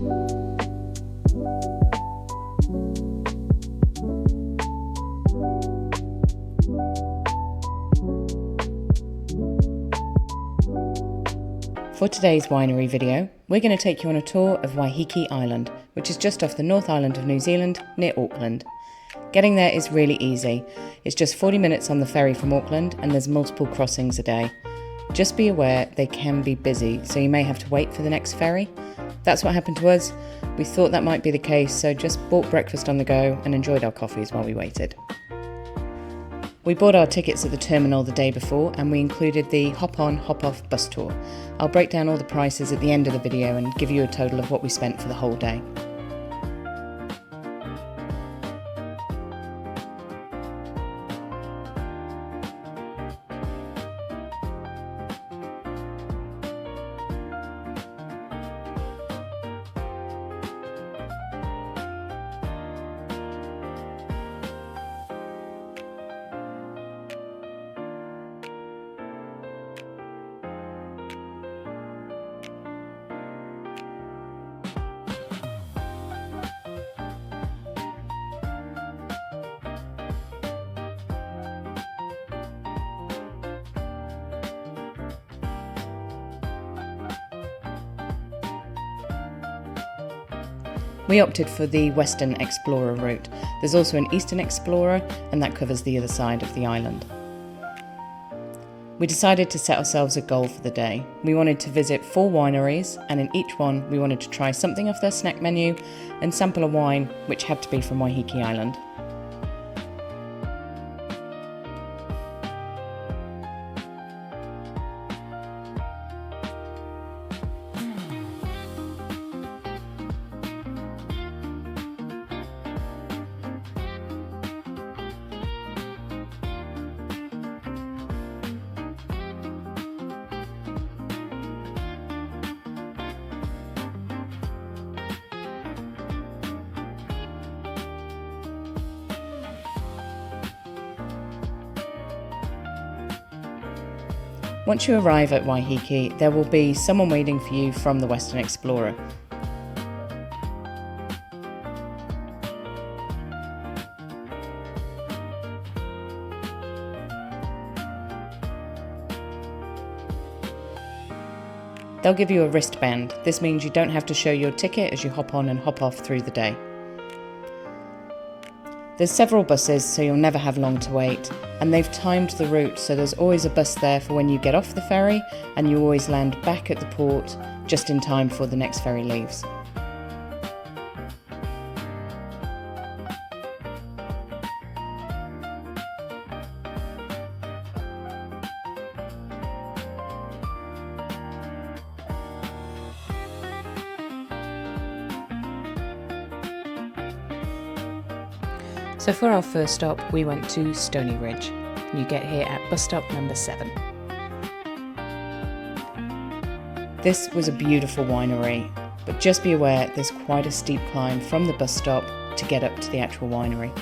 For today's winery video, we're going to take you on a tour of Waiheke Island, which is just off the North Island of New Zealand, near Auckland. Getting there is really easy. It's just 40 minutes on the ferry from Auckland, and there's multiple crossings a day. Just be aware they can be busy, so you may have to wait for the next ferry. That's what happened to us. We thought that might be the case, so just bought breakfast on the go and enjoyed our coffees while we waited. We bought our tickets at the terminal the day before, and we included the hop-on, hop-off bus tour. I'll break down all the prices at the end of the video and give you a total of what we spent for the whole day. We opted for the Western Explorer route. There's also an Eastern Explorer, and that covers the other side of the island. We decided to set ourselves a goal for the day. We wanted to visit 4 wineries, and in each one we wanted to try something off their snack menu and sample a wine which had to be from Waiheke Island. Once you arrive at Waiheke, there will be someone waiting for you from the Western Explorer. They'll give you a wristband. This means you don't have to show your ticket as you hop on and hop off through the day. There's several buses, so you'll never have long to wait, and they've timed the route so there's always a bus there for when you get off the ferry, and you always land back at the port just in time before the next ferry leaves. So for our first stop, we went to Stony Ridge. You get here at bus stop number 7. This was a beautiful winery, but just be aware there's quite a steep climb from the bus stop to get up to the actual winery.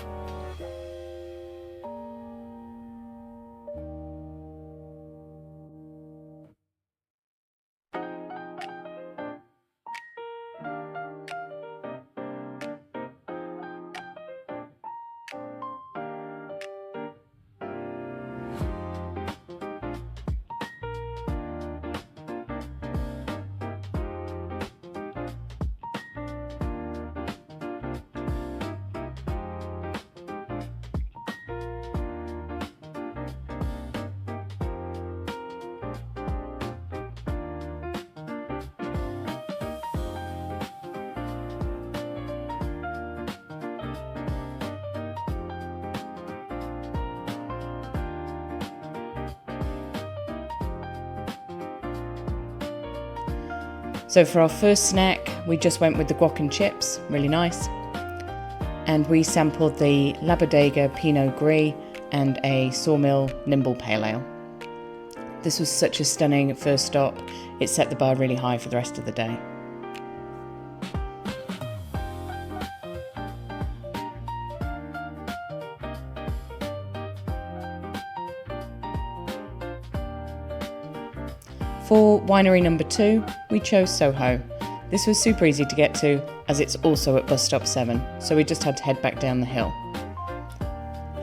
So for our first snack, we just went with the guac and chips, really nice. And we sampled the Labodega Pinot Gris and a Sawmill Nimble Pale Ale. This was such a stunning first stop, it set the bar really high for the rest of the day. For winery number 2, we chose Soho. This was super easy to get to, as it's also at bus stop 7, so we just had to head back down the hill.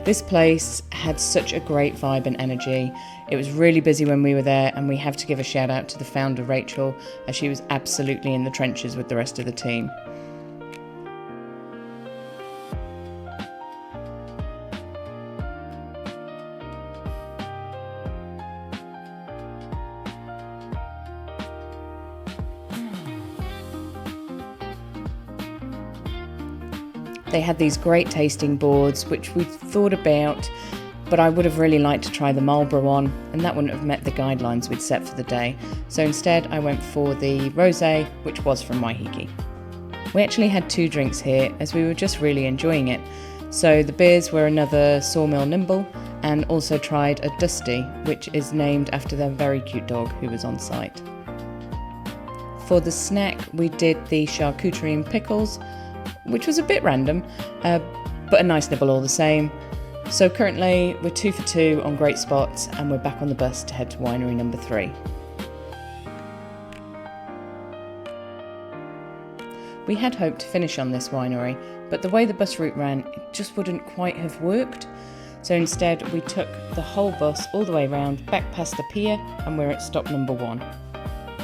This place had such a great vibe and energy. It was really busy when we were there, and we have to give a shout out to the founder, Rachel, as she was absolutely in the trenches with the rest of the team. They had these great tasting boards, which we thought about, but I would have really liked to try the Marlborough one, and that wouldn't have met the guidelines we'd set for the day. So instead, I went for the rosé, which was from Waiheke. We actually had 2 drinks here, as we were just really enjoying it. So the beers were another Sawmill Nimble, and also tried a Dusty, which is named after their very cute dog who was on site. For the snack, we did the charcuterie and pickles, which was a bit random, but a nice nibble all the same. So currently we're 2 for 2 on great spots, and we're back on the bus to head to winery number 3. We had hoped to finish on this winery, but the way the bus route ran, it just wouldn't quite have worked. So instead we took the whole bus all the way around, back past the pier, and we're at stop number 1.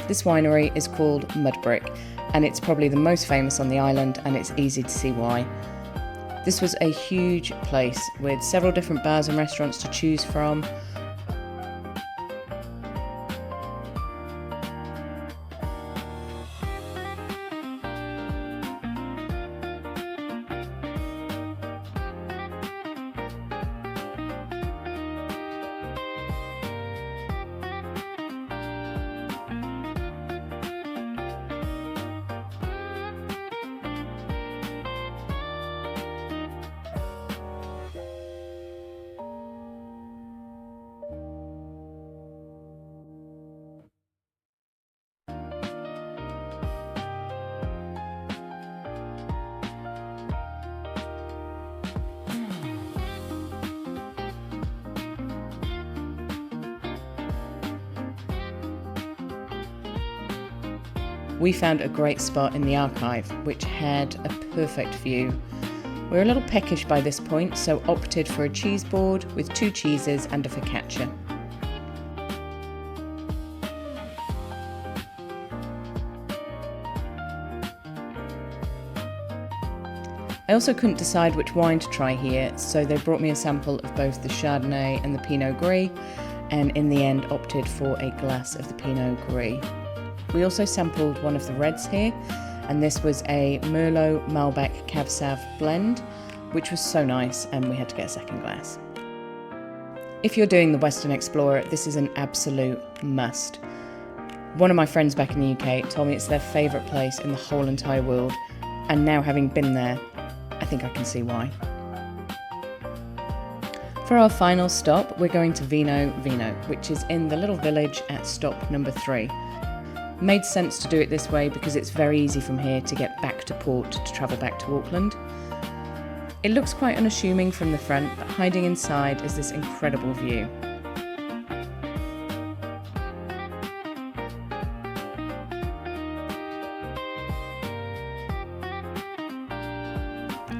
This winery is called Mudbrick, and it's probably the most famous on the island, and it's easy to see why. This was a huge place with several different bars and restaurants to choose from. We found a great spot in the archive, which had a perfect view. We were a little peckish by this point, so opted for a cheese board with 2 cheeses and a focaccia. I also couldn't decide which wine to try here, so they brought me a sample of both the Chardonnay and the Pinot Gris, and in the end opted for a glass of the Pinot Gris. We also sampled one of the reds here, and this was a Merlot Malbec Cab Sauv blend, which was so nice, and we had to get a second glass. If you're doing the Western Explorer, this is an absolute must. One of my friends back in the UK told me it's their favourite place in the whole entire world, and now having been there, I think I can see why. For our final stop, we're going to Vino, which is in the little village at stop number 3. Made sense to do it this way because it's very easy from here to get back to port to travel back to Auckland. It looks quite unassuming from the front, but hiding inside is this incredible view.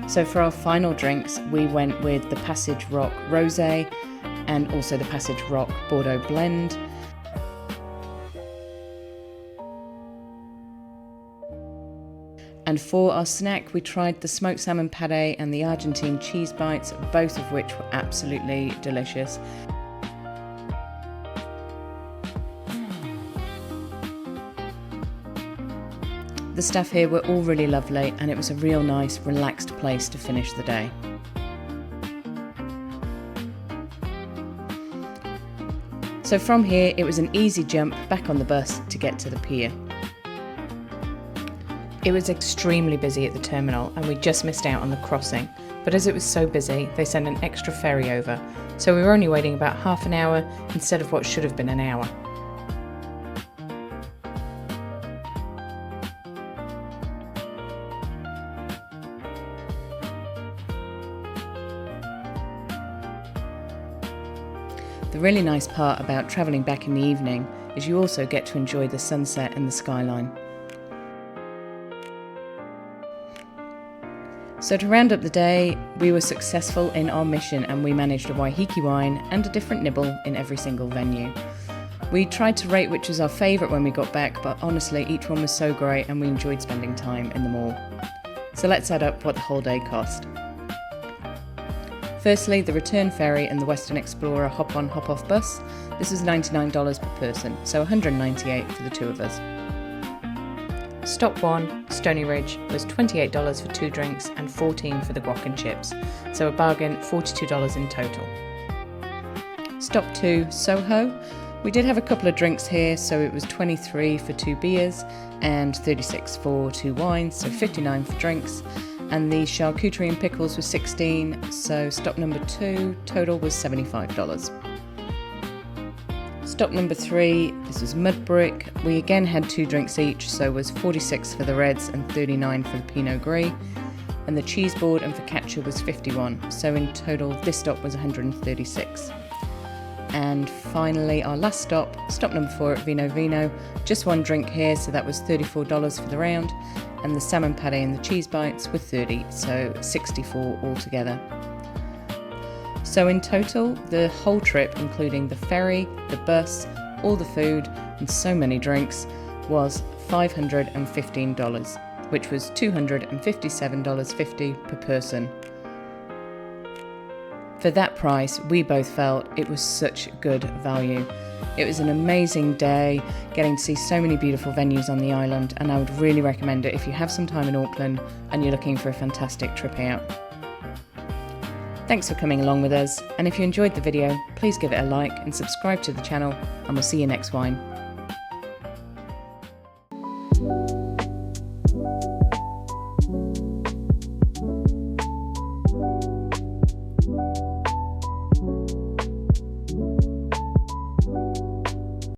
So for our final drinks, we went with the Passage Rock Rosé and also the Passage Rock Bordeaux blend. And for our snack, we tried the smoked salmon pâté and the Argentine cheese bites, both of which were absolutely delicious. The staff here were all really lovely, and it was a real nice, relaxed place to finish the day. So from here, it was an easy jump back on the bus to get to the pier. It was extremely busy at the terminal, and we just missed out on the crossing, but as it was so busy, they sent an extra ferry over, so we were only waiting about half an hour instead of what should have been an hour. The really nice part about travelling back in the evening is you also get to enjoy the sunset and the skyline. So to round up the day, we were successful in our mission and we managed a Waiheke wine and a different nibble in every single venue. We tried to rate which was our favourite when we got back, but honestly each one was so great and we enjoyed spending time in them all. So let's add up what the whole day cost. Firstly, the return ferry and the Western Explorer hop-on hop-off bus. This was $99 per person, so $198 for the two of us. Stop 1, Stony Ridge, was $28 for 2 drinks and $14 for the guac and chips, so a bargain, $42 in total. Stop 2, Soho. We did have a couple of drinks here, so it was $23 for 2 beers and $36 for 2 wines, so $59 for drinks. And the charcuterie and pickles was $16, so stop number 2, total was $75. Stop number 3, this was Mudbrick. We again had 2 drinks each, so it was $46 for the reds and $39 for the Pinot Gris. And the cheese board and focaccia was $51, so in total this stop was $136. And finally our last stop, stop number 4 at Vino Vino, just 1 drink here, so that was $34 for the round, and the salmon pate and the cheese bites were $30, so $64 altogether. So in total, the whole trip, including the ferry, the bus, all the food, and so many drinks, was $515, which was $257.50 per person. For that price, we both felt it was such good value. It was an amazing day, getting to see so many beautiful venues on the island, and I would really recommend it if you have some time in Auckland and you're looking for a fantastic trip out. Thanks for coming along with us, and if you enjoyed the video, please give it a like and subscribe to the channel, and we'll see you next wine.